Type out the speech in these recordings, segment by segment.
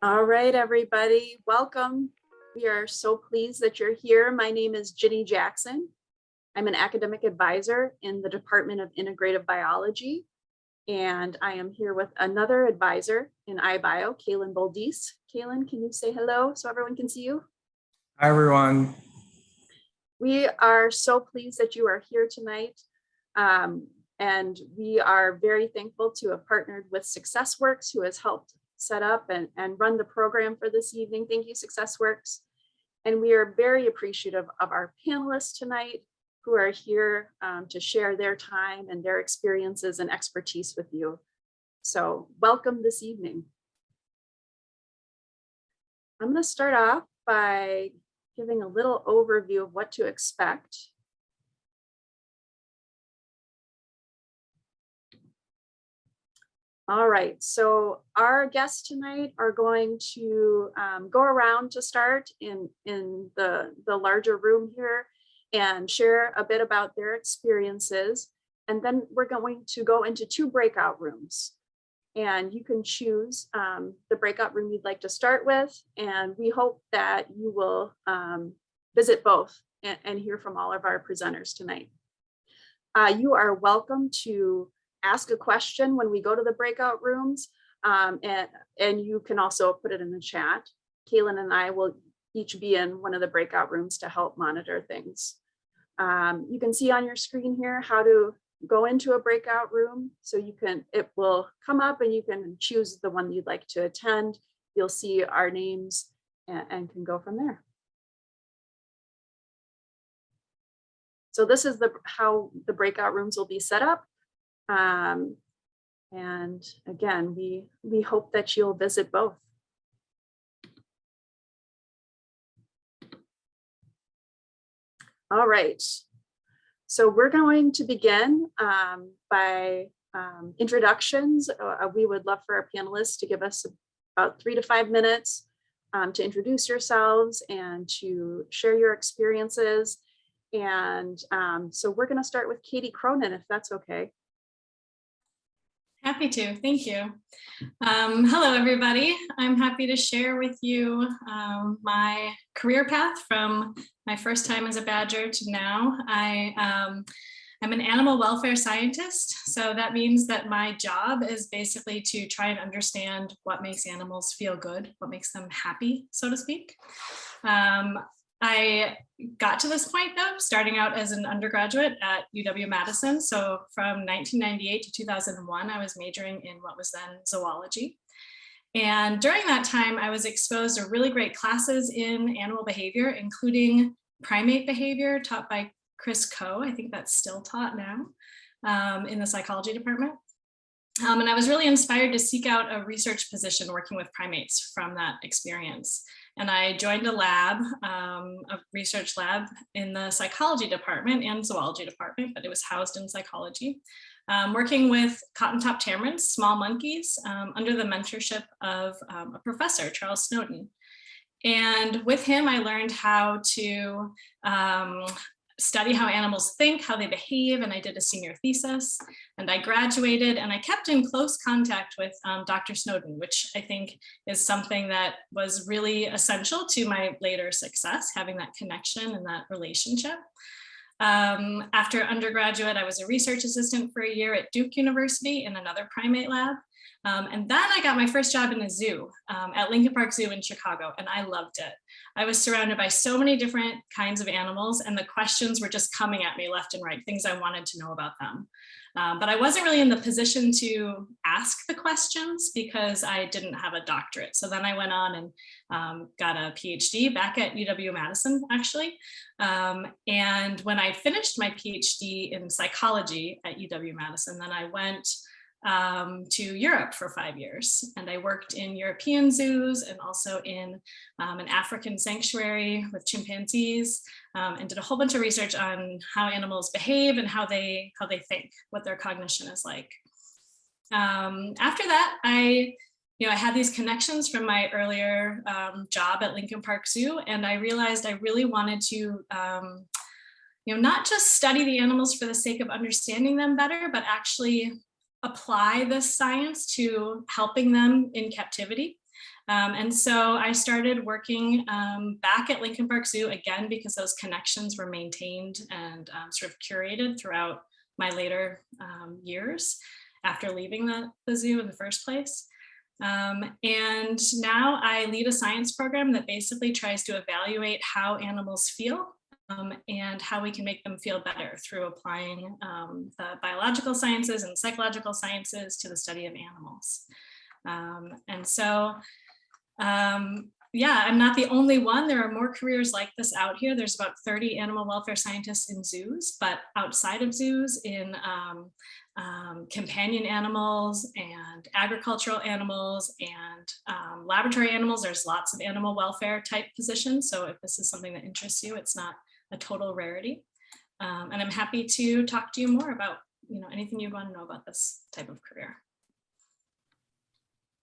All right, everybody, welcome. We are so pleased that you're here. My name is Ginny Jackson. I'm an academic advisor in the Department of Integrative Biology, and I am here with another advisor in iBio, Colleen Boldis. Colleen, can you say hello so everyone can see you? Hi, everyone. We are so pleased that you are here tonight. And we are very thankful to have partnered with SuccessWorks, who has helped set up and run the program for this evening. Thank you, SuccessWorks. And we are very appreciative of our panelists tonight who are here to share their time and their experiences and expertise with you. So welcome this evening. I'm going to start off by giving a little overview of what to expect. All right, so our guests tonight are going to go around to start in the larger room here and share a bit about their experiences. And then we're going to go into 2 breakout rooms. And you can choose the breakout room you'd like to start with. And we hope that you will visit both and hear from all of our presenters tonight. You are welcome to ask a question when we go to the breakout rooms, and you can also put it in the chat. Colleen and I will each be in one of the breakout rooms to help monitor things. You can see on your screen here how to go into a breakout room. So it will come up and you can choose the one you'd like to attend. You'll see our names and can go from there. So this is how the breakout rooms will be set up. And again, we hope that you'll visit both. All right, so we're going to begin by introductions. We would love for our panelists to give us about 3 to 5 minutes to introduce yourselves and to share your experiences. And so we're going to start with Katie Cronen, if that's okay. Happy to, thank you. Hello, everybody. I'm happy to share with you my career path from my first time as a badger to now. I'm an animal welfare scientist, so that means that my job is basically to try and understand what makes animals feel good, what makes them happy, so to speak. I got to this point though, starting out as an undergraduate at UW-Madison. So from 1998 to 2001, I was majoring in what was then zoology. And during that time, I was exposed to really great classes in animal behavior, including primate behavior taught by Chris Coe. I think that's still taught now in the psychology department. And I was really inspired to seek out a research position working with primates from that experience. And I joined a lab, a research lab in the psychology department and zoology department, but it was housed in psychology, working with cotton-top tamarins, small monkeys, under the mentorship of a professor, Charles Snowden. And with him, I learned how to study how animals think, how they behave, and I did a senior thesis, and I graduated, and I kept in close contact with Dr. Snowden, which I think is something that was really essential to my later success, having that connection and that relationship. After undergraduate, I was a research assistant for a year at Duke University in another primate lab. And then I got my first job in a zoo at Lincoln Park Zoo in Chicago, and I loved it. I was surrounded by so many different kinds of animals, and the questions were just coming at me left and right, things I wanted to know about them. But I wasn't really in the position to ask the questions because I didn't have a doctorate. So then I went on and got a PhD back at UW-Madison, actually. And when I finished my PhD in psychology at UW-Madison, then I went to Europe for 5 years. And I worked in European zoos and also in an African sanctuary with chimpanzees, and did a whole bunch of research on how animals behave and how they think, what their cognition is like. After that, I had these connections from my earlier job at Lincoln Park Zoo, and I realized I really wanted to not just study the animals for the sake of understanding them better, but actually apply this science to helping them in captivity. And so I started working back at Lincoln Park Zoo again, because those connections were maintained and sort of curated throughout my later years after leaving the zoo in the first place. And now I lead a science program that basically tries to evaluate how animals feel and how we can make them feel better through applying the biological sciences and psychological sciences to the study of animals. And so, yeah, I'm not the only one. There are more careers like this out here. There's about 30 animal welfare scientists in zoos, but outside of zoos, in companion animals and agricultural animals and laboratory animals, there's lots of animal welfare type positions. So if this is something that interests you, it's not a total rarity. And I'm happy to talk to you more about anything you want to know about this type of career.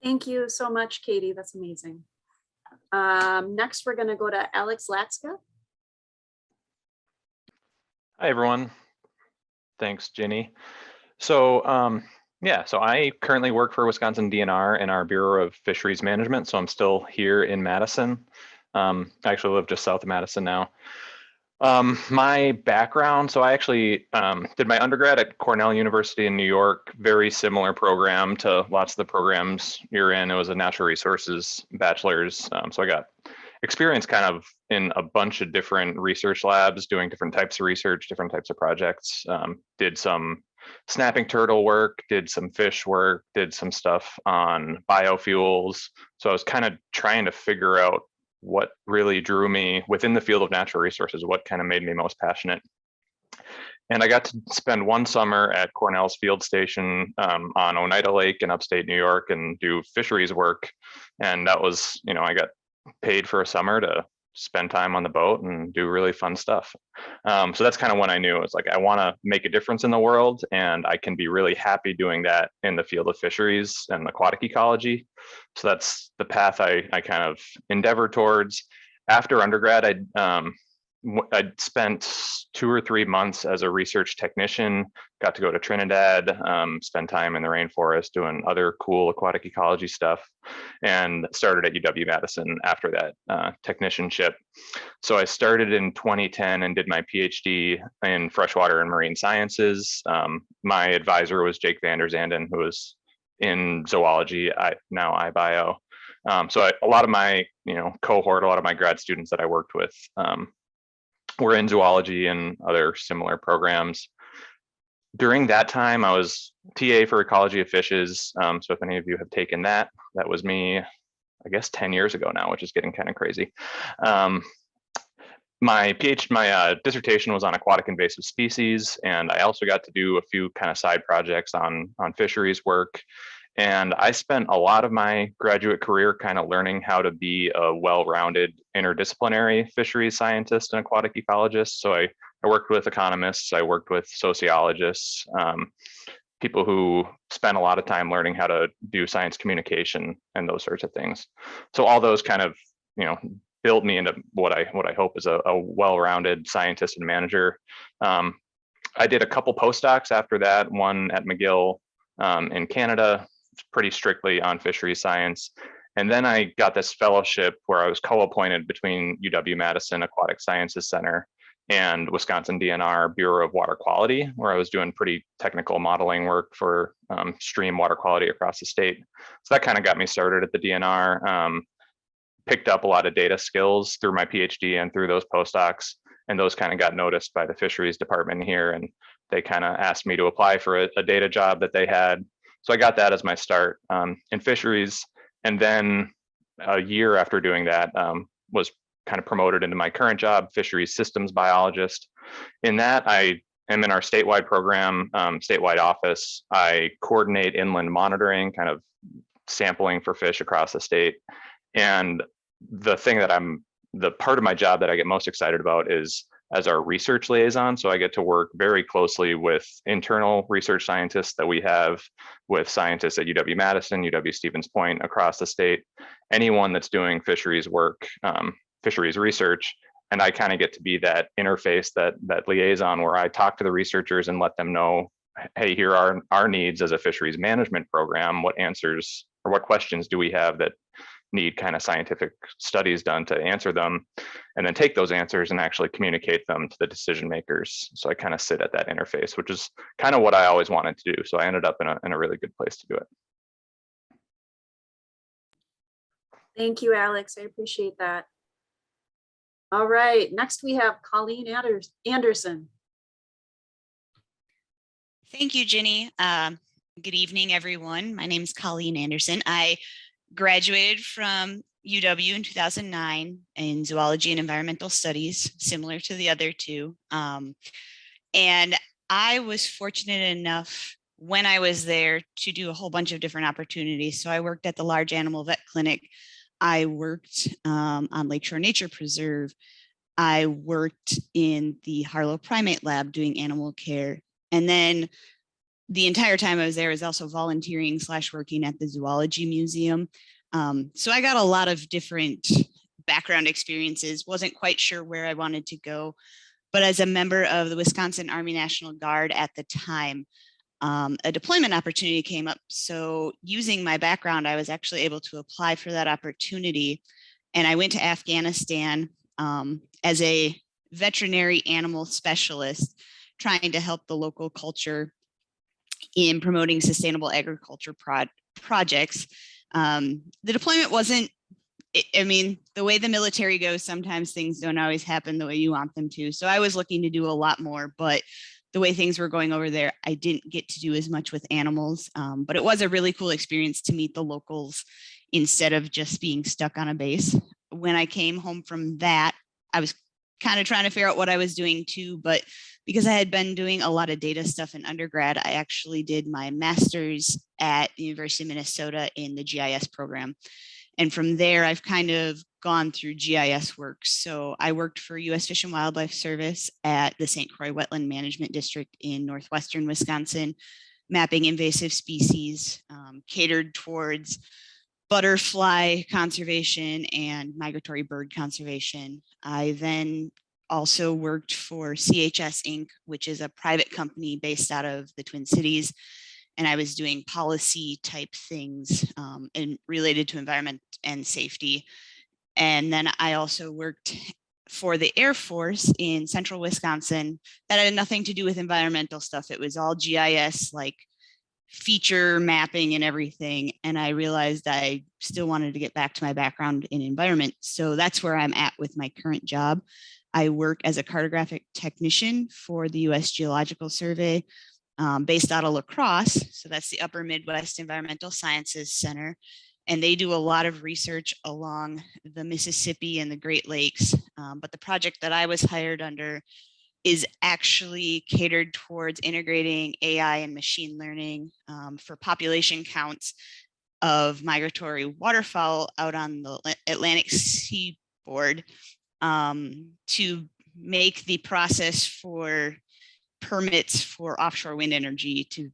Thank you so much, Katie. That's amazing. Next, we're going to go to Alex Latzka. Hi, everyone. Thanks, Ginny. So yeah, so I currently work for Wisconsin DNR in our Bureau of Fisheries Management. So I'm still here in Madison. I actually live just south of Madison now. My background, so I actually did my undergrad at Cornell University in New York, very similar program to lots of the programs you're in. It was a natural resources bachelor's. So I got experience kind of in a bunch of different research labs, doing different types of research, different types of projects. Did some snapping turtle work, did some fish work, did some stuff on biofuels. So I was kind of trying to figure out what really drew me within the field of natural resources, what kind of made me most passionate. And I got to spend one summer at Cornell's field station on Oneida Lake in upstate New York and do fisheries work. And that was, I got paid for a summer to spend time on the boat and do really fun stuff. So that's kind of when I knew it's like, I want to make a difference in the world, and I can be really happy doing that in the field of fisheries and aquatic ecology. So that's the path I kind of endeavor towards. After undergrad, I'd spent 2 or 3 months as a research technician, got to go to Trinidad, spend time in the rainforest doing other cool aquatic ecology stuff, and started at UW-Madison after that technicianship. So I started in 2010 and did my PhD in freshwater and marine sciences. My advisor was Jake van der Zanden, who was in zoology, now iBio. So a lot of my cohort, a lot of my grad students that I worked with were in zoology and other similar programs. During that time, I was TA for ecology of fishes. So if any of you have taken that, that was me, I guess 10 years ago now, which is getting kind of crazy. My dissertation was on aquatic invasive species, and I also got to do a few kind of side projects on fisheries work. And I spent a lot of my graduate career kind of learning how to be a well-rounded interdisciplinary fisheries scientist and aquatic ecologist. So I worked with economists, I worked with sociologists, people who spent a lot of time learning how to do science communication and those sorts of things. So all those kind of, built me into what I hope is a well-rounded scientist and manager. I did a couple postdocs after that, one at McGill in Canada, pretty strictly on fisheries science. And then I got this fellowship where I was co-appointed between UW-Madison Aquatic Sciences Center and Wisconsin DNR Bureau of Water Quality, where I was doing pretty technical modeling work for stream water quality across the state. So that kind of got me started at the DNR, picked up a lot of data skills through my PhD and through those postdocs. And those kind of got noticed by the fisheries department here. And they kind of asked me to apply for a data job that they had. So I got that as my start in fisheries. And then a year after doing that, was kind of promoted into my current job, fisheries systems biologist. In that, I am in our statewide program, statewide office. I coordinate inland monitoring, kind of sampling for fish across the state. And the thing that the part of my job that I get most excited about is as our research liaison. So I get to work very closely with internal research scientists that we have, with scientists at UW-Madison, UW-Stevens Point, across the state, anyone that's doing fisheries work, fisheries research. And I kind of get to be that interface, that liaison, where I talk to the researchers and let them know, hey, here are our needs as a fisheries management program. What answers or what questions do we have that need kind of scientific studies done to answer them, and then take those answers and actually communicate them to the decision makers. So I kind of sit at that interface, which is kind of what I always wanted to do. So I ended up in a really good place to do it. Thank you, Alex. I appreciate that. All right, next we have Colleen Anderson. Thank you, Ginny. Good evening, everyone. My name is Colleen Anderson. I graduated from UW in 2009 in zoology and environmental studies, similar to the other two. And I was fortunate enough when I was there to do a whole bunch of different opportunities. So I worked at the large animal vet clinic. I worked on Lakeshore Nature Preserve. I worked in the Harlow Primate Lab doing animal care. And then the entire time I was there, I was also volunteering / working at the Zoology Museum. So I got a lot of different background experiences, wasn't quite sure where I wanted to go. But as a member of the Wisconsin Army National Guard at the time, a deployment opportunity came up. So using my background, I was actually able to apply for that opportunity. And I went to Afghanistan as a veterinary animal specialist, trying to help the local culture in promoting sustainable agriculture projects. The deployment wasn't, I mean, the way the military goes, sometimes things don't always happen the way you want them to. So I was looking to do a lot more, but the way things were going over there, I didn't get to do as much with animals, but it was a really cool experience to meet the locals instead of just being stuck on a base. When I came home from that, I was kind of trying to figure out what I was doing too, but because I had been doing a lot of data stuff in undergrad, I actually did my master's at the University of Minnesota in the GIS program. And from there, I've kind of gone through GIS work. So I worked for U.S. Fish and Wildlife Service at the St. Croix Wetland Management District in northwestern Wisconsin, mapping invasive species, catered towards butterfly conservation and migratory bird conservation. I then also worked for CHS Inc., which is a private company based out of the Twin Cities. And I was doing policy type things and related to environment and safety. And then I also worked for the Air Force in central Wisconsin. That had nothing to do with environmental stuff. It was all GIS, like feature mapping and everything. And I realized I still wanted to get back to my background in environment. So that's where I'm at with my current job. I work as a cartographic technician for the U.S. Geological Survey, based out of La Crosse. So that's the Upper Midwest Environmental Sciences Center. And they do a lot of research along the Mississippi and the Great Lakes. But the project that I was hired under is actually catered towards integrating AI and machine learning for population counts of migratory waterfowl out on the Atlantic seaboard, to make the process for permits for offshore wind energy to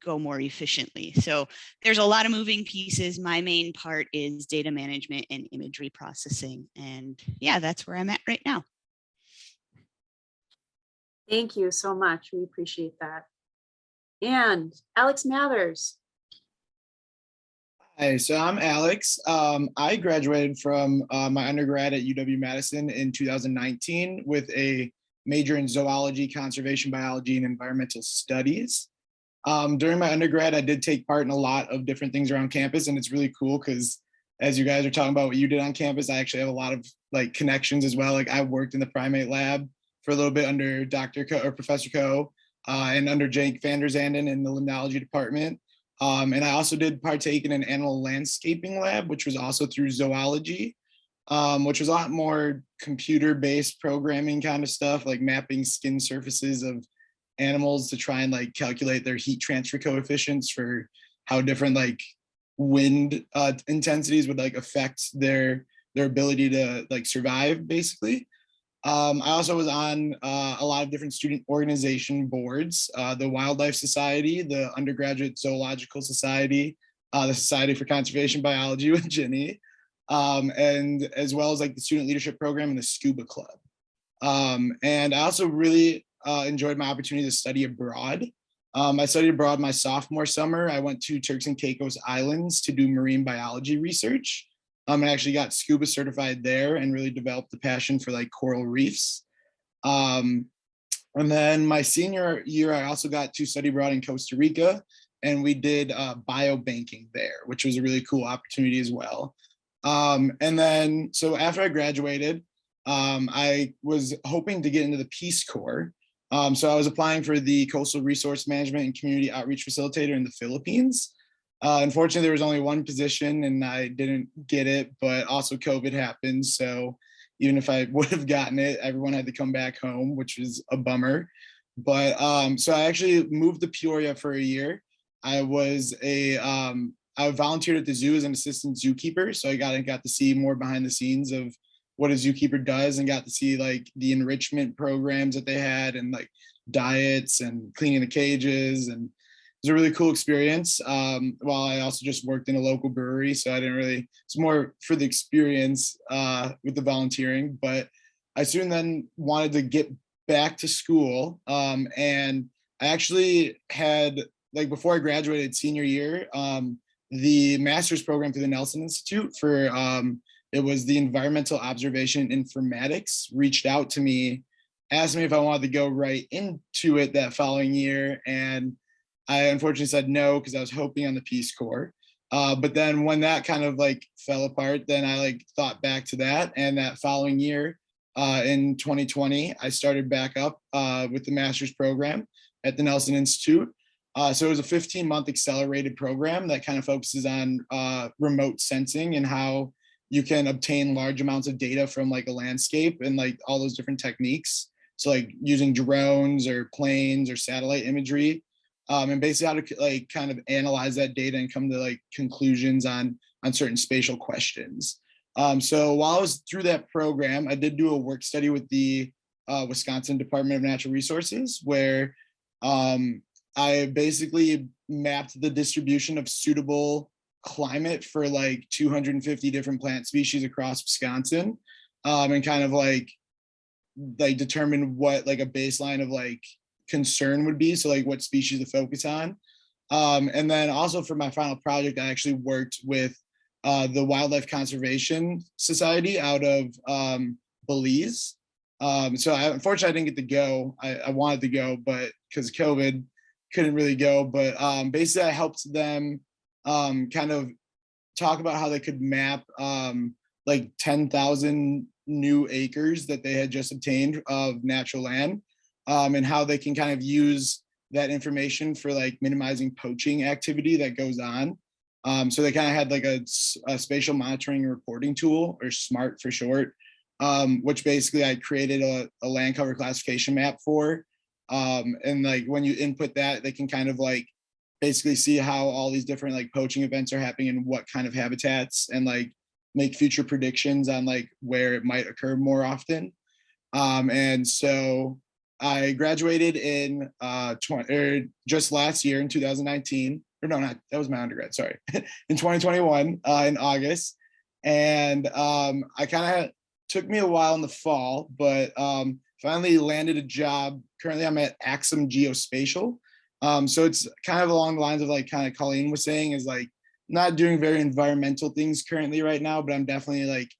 go more efficiently. So there's a lot of moving pieces. My main part is data management and imagery processing. And yeah, that's where I'm at right now. Thank you so much. We appreciate that. And Alex Mathers. Hi, so I'm Alex. I graduated from my undergrad at UW-Madison in 2019 with a major in zoology, conservation biology, and environmental studies. During my undergrad, I did take part in a lot of different things around campus, and it's really cool because as you guys are talking about what you did on campus, I actually have a lot of like connections as well. Like I worked in the primate lab for a little bit under Professor Coe, and under Jake van der Zanden in the limnology department. And I also did partake in an animal landscaping lab, which was also through zoology, which was a lot more computer-based programming kind of stuff, like mapping skin surfaces of animals to try and like calculate their heat transfer coefficients for how different like wind intensities would like affect their ability to like survive, basically. I also was on a lot of different student organization boards, the Wildlife Society, the Undergraduate Zoological Society, the Society for Conservation Biology with Ginny, and as well as like the Student Leadership Program and the Scuba Club. And I also really enjoyed my opportunity to study abroad. I studied abroad my sophomore summer. I went to Turks and Caicos Islands to do marine biology research. I actually got scuba certified there and really developed the passion for like coral reefs. And then my senior year, I also got to study abroad in Costa Rica, and we did biobanking there, which was a really cool opportunity as well. And then, so after I graduated, I was hoping to get into the Peace Corps. So I was applying for the Coastal Resource Management and Community Outreach Facilitator in the Philippines. Unfortunately, there was only one position and I didn't get it, but also COVID happened. So even if I would have gotten it, everyone had to come back home, which was a bummer. But so I actually moved to Peoria for a year. I volunteered at the zoo as an assistant zookeeper. So I got to see more behind the scenes of what a zookeeper does, and got to see like the enrichment programs that they had, and like diets and cleaning the cages, and it was a really cool experience. While I also just worked in a local brewery, so I didn't really, it's more for the experience with the volunteering. But I soon then wanted to get back to school. And I actually had, like before I graduated senior year, the master's program through the Nelson Institute for, it was the Environmental Observation Informatics, reached out to me, asked me if I wanted to go right into it that following year. And I unfortunately said no, because I was hoping on the Peace Corps. But then when that kind of like fell apart, then I like thought back to that. And that following year, in 2020, I started back up with the master's program at the Nelson Institute. So it was a 15-month accelerated program that kind of focuses on remote sensing and how you can obtain large amounts of data from like a landscape and like all those different techniques. So like using drones or planes or satellite imagery. And basically how to like kind of analyze that data and come to like conclusions on certain spatial questions. So while I was through that program, I did do a work study with the Wisconsin Department of Natural Resources, where I basically mapped the distribution of suitable climate for like 250 different plant species across Wisconsin, and kind of like determine what like a baseline of like concern would be, so like what species to focus on. And then also for my final project, I actually worked with the Wildlife Conservation Society out of Belize. So unfortunately I didn't get to go. I wanted to go, but because of COVID couldn't really go. But basically I helped them kind of talk about how they could map like 10,000 new acres that they had just obtained of natural land, and how they can kind of use that information for like minimizing poaching activity that goes on. So they kind of had like a spatial monitoring and reporting tool, or SMART for short, which basically I created a land cover classification map for. And like when you input that, they can kind of like basically see how all these different like poaching events are happening and what kind of habitats, and like make future predictions on like where it might occur more often. And so I graduated in just last year in 2019, or no, not, that was my undergrad, sorry, in 2021 in August. And I kind of took me a while in the fall, but finally landed a job. Currently I'm at Axum Geospatial. So it's kind of along the lines of like kind of Colleen was saying, is like not doing very environmental things currently right now, but I'm definitely like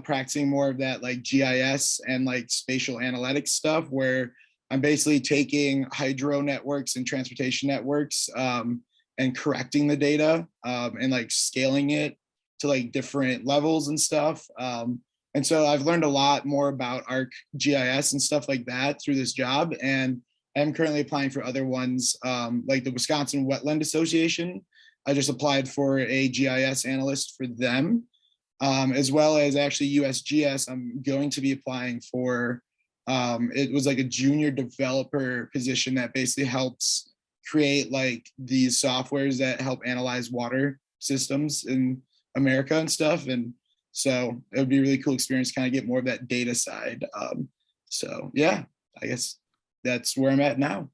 practicing more of that like GIS and like spatial analytics stuff, where I'm basically taking hydro networks and transportation networks and correcting the data and like scaling it to like different levels and stuff. And so I've learned a lot more about ArcGIS and stuff like that through this job. And I'm currently applying for other ones, like the Wisconsin Wetland Association. I just applied for a GIS analyst for them, as well as actually USGS. I'm going to be applying for, it was like a junior developer position that basically helps create like these softwares that help analyze water systems in America and stuff. And so it would be a really cool experience to kind of get more of that data side. So yeah, I guess that's where I'm at now.